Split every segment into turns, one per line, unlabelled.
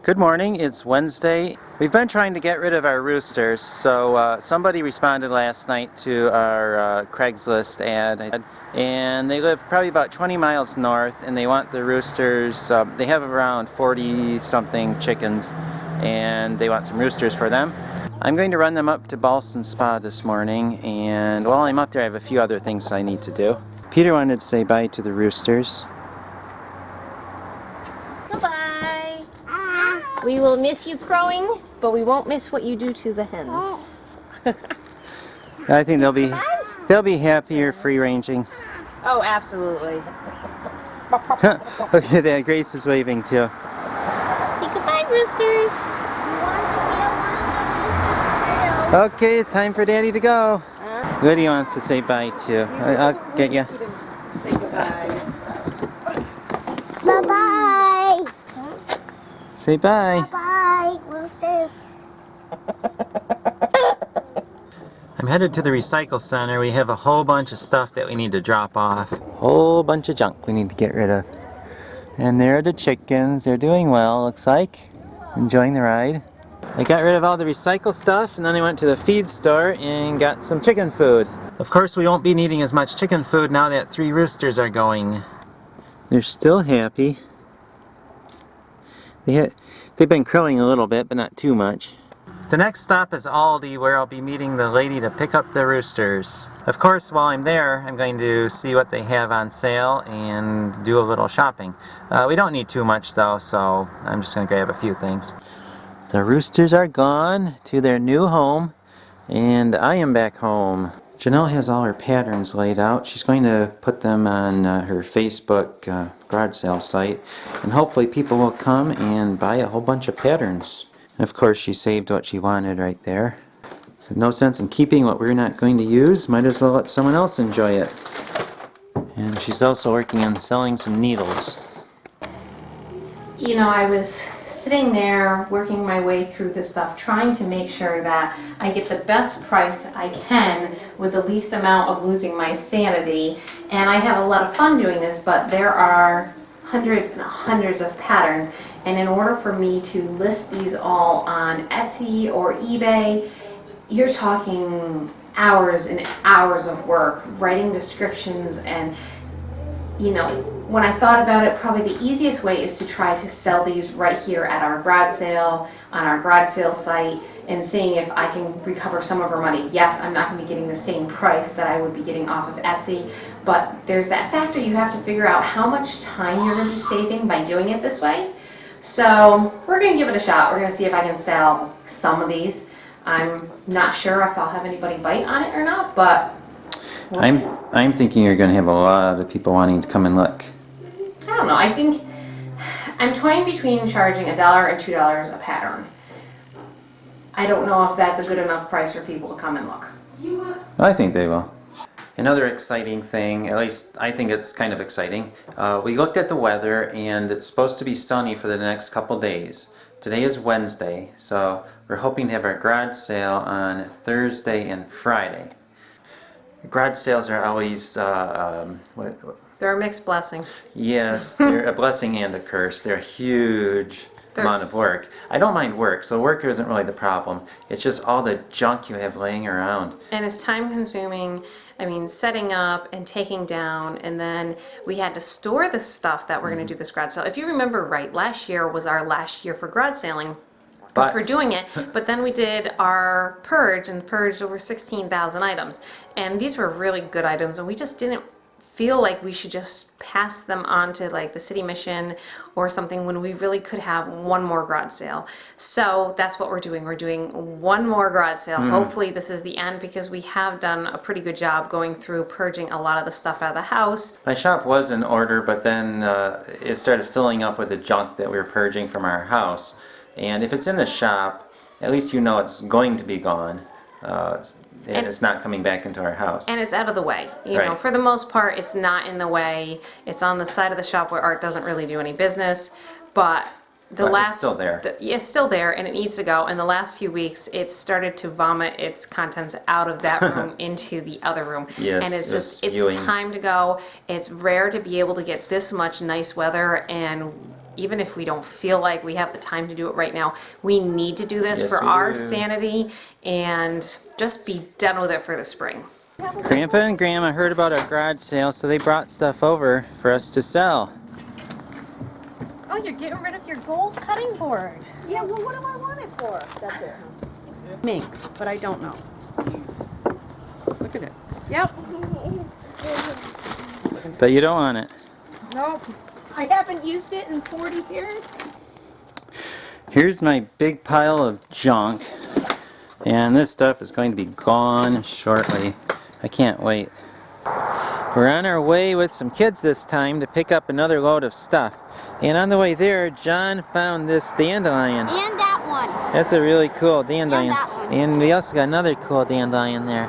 Good morning, it's Wednesday. We've been trying to get rid of our roosters, so somebody responded last night to our Craigslist ad, and they live probably about 20 miles north, and they want the roosters. They have around 40 something chickens, and they want some roosters for them. I'm going to run them up to Ballston Spa this morning, and while I'm up there I have a few other things I need to do. Peter wanted to say bye to the roosters.
Bye-bye. We will miss you crowing, but we won't miss what you do to the hens.
I think they'll be happier free ranging.
Oh, absolutely.
Okay, there, Grace is waving too.
Say goodbye, roosters.
Okay, it's time for Daddy to go. Lydia wants to say bye too. I'll get you.
Say goodbye.
Bye-bye.
Say bye.
Bye-bye, roosters.
I'm headed to the recycle center. We have a whole bunch of stuff that we need to drop off. Whole bunch of junk we need to get rid of. And there are the chickens. They're doing well, looks like. Enjoying the ride. I got rid of all the recycle stuff, and then I went to the feed store and got some chicken food. Of course, we won't be needing as much chicken food now that 3 roosters are going. They're still happy. They've been crowing a little bit, but not too much. The next stop is Aldi, where I'll be meeting the lady to pick up the roosters. Of course, while I'm there, I'm going to see what they have on sale and do a little shopping. We don't need too much though, so I'm just going to grab a few things. The roosters are gone to their new home, and I am back home. Janelle has all her patterns laid out. She's going to put them on her Facebook garage sale site, and hopefully people will come and buy a whole bunch of patterns. And of course, she saved what she wanted right there. No sense in keeping what we're not going to use. Might as well let someone else enjoy it. And she's also working on selling some needles.
You know, I was sitting there working my way through this stuff, trying to make sure that I get the best price I can with the least amount of losing my sanity. And I have a lot of fun doing this, but there are hundreds and hundreds of patterns. And in order for me to list these all on Etsy or eBay, you're talking hours and hours of work, writing descriptions, and you know, when I thought about it, probably the easiest way is to try to sell these right here at our garage sale, on our garage sale site, and seeing if I can recover some of our money. Yes, I'm not going to be getting the same price that I would be getting off of Etsy, but there's that factor you have to figure out how much time you're going to be saving by doing it this way. So we're going to give it a shot. We're going to see if I can sell some of these. I'm not sure if I'll have anybody bite on it or not, but we'll see.
I'm thinking you're going to have a lot of people wanting to come and look.
I don't know. I think I'm toying between charging $1 and $2 a pattern. I don't know if that's a good enough price for people to come and look.
I think they will. Another exciting thing, at least I think it's kind of exciting, we looked at the weather and it's supposed to be sunny for the next couple days. Today is Wednesday, so we're hoping to have our garage sale on Thursday and Friday. Garage sales are always,
They're a mixed blessing.
yes, they're a blessing and a curse. They're a huge amount of work. I don't mind work, so work isn't really the problem. It's just all the junk you have laying around.
And it's time consuming. I mean, setting up and taking down, and then we had to store the stuff that we're going to do this garage sale. If you remember right, last year was our last year for garage selling. For doing it, but then we did our purge and purged over 16,000 items, and these were really good items, and we just didn't feel like we should just pass them on to like the city mission or something when we really could have one more garage sale. So that's what we're doing. We're doing one more garage sale. Hopefully this is the end, because we have done a pretty good job going through purging a lot of the stuff out of the house.
My shop was in order, but then it started filling up with the junk that we were purging from our house. And if it's in the shop, at least you know it's going to be gone. And it's not coming back into our house.
And it's out of the way. You know, for the most part, it's not in the way. It's on the side of the shop where art doesn't really do any business. But
it's still there.
It's still there, and it needs to go. In the last few weeks, it's started to vomit its contents out of that room into the other room.
Yes,
and it's time to go. It's rare to be able to get this much nice weather, and even if we don't feel like we have the time to do it right now, we need to do this
Yes,
for
we
our
do.
sanity and just be done with it for the spring.
Grandpa and Grandma heard about our garage sale, so they brought stuff over for us to sell.
Oh, you're getting rid of your gold cutting board.
Yeah, well, what do I want it for? That's it.
Mink, but I don't know.
Look at it.
Yep.
But you don't want it.
Nope. I haven't used it in 40 years.
Here's my big pile of junk. And this stuff is going to be gone shortly. I can't wait. We're on our way with some kids this time to pick up another load of stuff. And on the way there, John found this dandelion.
And that one.
That's a really cool dandelion.
And that one.
And we also got another cool dandelion there.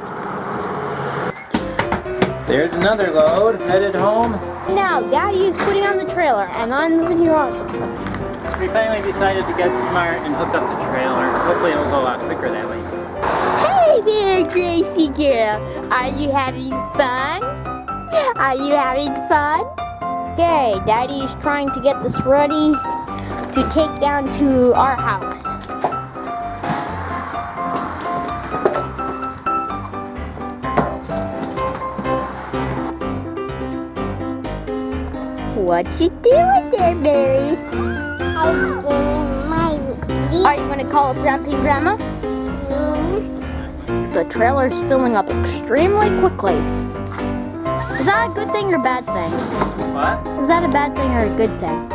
There's another load headed home.
Now, Daddy is putting on the trailer, and I'm moving here on.
We finally decided to get smart and hook up the trailer. Hopefully it'll go a lot quicker that way.
Hey there, Gracie girl. Are you having fun? Are you having fun?
Okay, Daddy is trying to get this ready to take down to our house.
What you doing there, Mary?
I'm getting my
Are you going to call up Grandpa and Grandma? The trailer's filling up extremely quickly. Is that a good thing or a bad thing?
What?
Is that a bad thing or a good thing?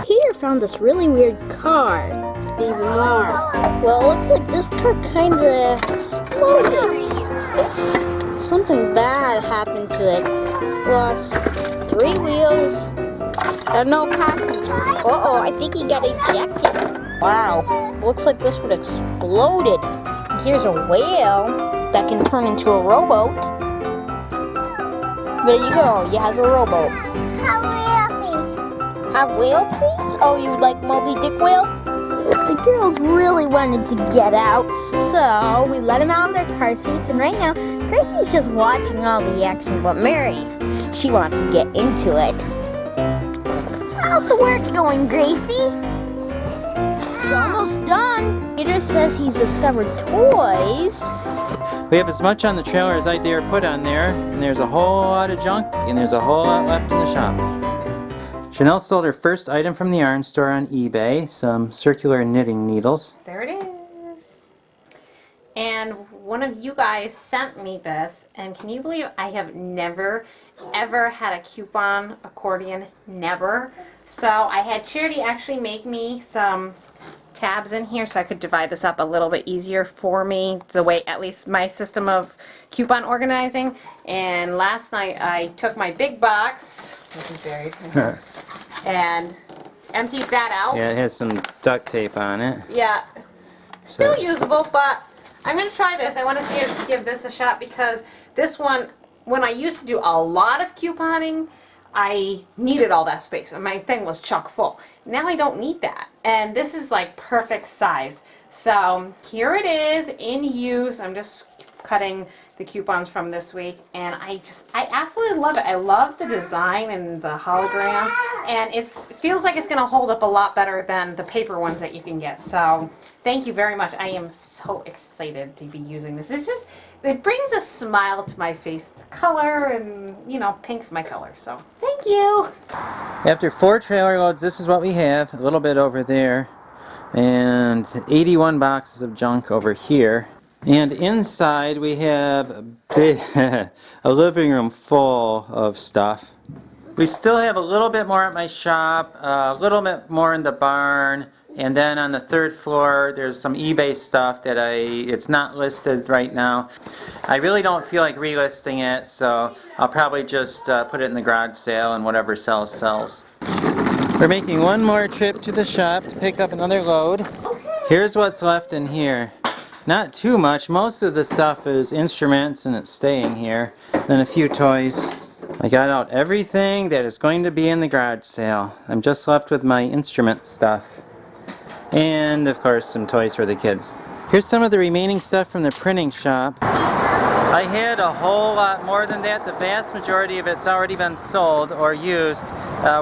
Peter found this really weird car. Even more. Well, it looks like this car kind of exploded. Something bad happened to it. Lost 3 wheels and no passenger. Uh-oh, I think he got ejected. Wow, looks like this would exploded. Here's a whale that can turn into a rowboat. There you go, you have a rowboat. Have whale, please? Oh, you would like Moby Dick whale? The girls really wanted to get out, so we let them out of their car seats, and right now, Gracie's just watching all the action, but Mary, she wants to get into it. How's the work going, Gracie? It's almost done. Peter says he's discovered toys.
We have as much on the trailer as I dare put on there, and there's a whole lot of junk, and there's a whole lot left in the shop. Chanel sold her first item from the yarn store on eBay, some circular knitting needles.
There it is. And one of you guys sent me this, and can you believe I have never, ever had a coupon accordion? Never. So I had Charity actually make me some tabs in here so I could divide this up a little bit easier for me, the way, at least my system of coupon organizing. And last night I took my big box, which is buried, and emptied that out.
Yeah, it has some duct tape on it.
Yeah.
So,
Still usable, but I'm going to try this. I want to see if give this a shot, because this one, when I used to do a lot of couponing, I needed all that space, and my thing was chock full. Now I don't need that, and this is like perfect size. So here it is in use. I'm just cutting the coupons from this week, and I absolutely love it. I love the design and the hologram, and it feels like it's going to hold up a lot better than the paper ones that you can get. So thank you very much. I am so excited to be using this. It brings a smile to my face. The color, and you know, pink's my color, so thank you.
after 4 trailer loads, this is what we have. A little bit over there. And 81 boxes of junk over here. And inside we have a living room full of stuff. We still have a little bit more at my shop, a little bit more in the barn, and then on the 3rd floor there's some eBay stuff that it's not listed right now. I really don't feel like relisting it, so I'll probably just put it in the garage sale, and whatever sells. We're making one more trip to the shop to pick up another load.
Okay.
Here's what's left in here. Not too much. Most of the stuff is instruments and it's staying here. Then a few toys. I got out everything that is going to be in the garage sale. I'm just left with my instrument stuff. And of course some toys for the kids. Here's some of the remaining stuff from the printing shop. I had a whole lot more than that. The vast majority of it's already been sold or used.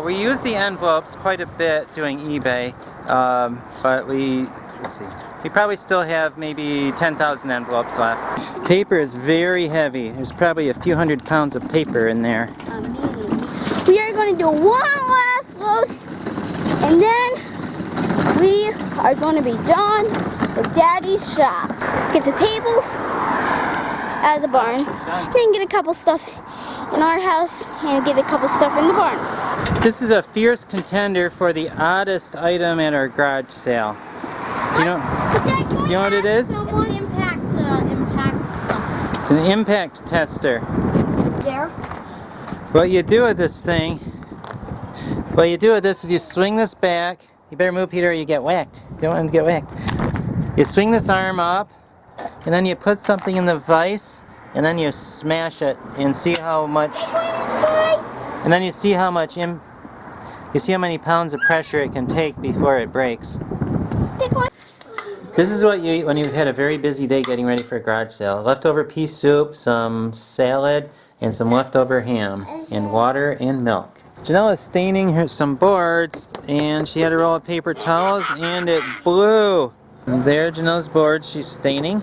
We use the envelopes quite a bit doing eBay, but let's see, we probably still have maybe 10,000 envelopes left. Paper is very heavy. There's probably a few hundred pounds of paper in there.
We are going to do one last load, and then we are going to be done with Daddy's shop. Get the tables out of the barn, then get a couple stuff in our house, and get a couple stuff in the barn.
This is a fierce contender for the oddest item at our garage sale. Do you know what it is?
It's an impact something.
It's an impact tester.
There.
What you do with this thing, is you swing this back. You better move, Peter, or you get whacked. You don't want to get whacked. You swing this arm up, and then you put something in the vise, and then you smash it and see how much. And then you see how much. You see how many pounds of pressure it can take before it breaks. This is what you eat when you've had a very busy day getting ready for a garage sale. Leftover pea soup, some salad, and some leftover ham, and water and milk. Janelle is staining some boards, and she had a roll of paper towels, and it blew. And there, Janelle's boards she's staining.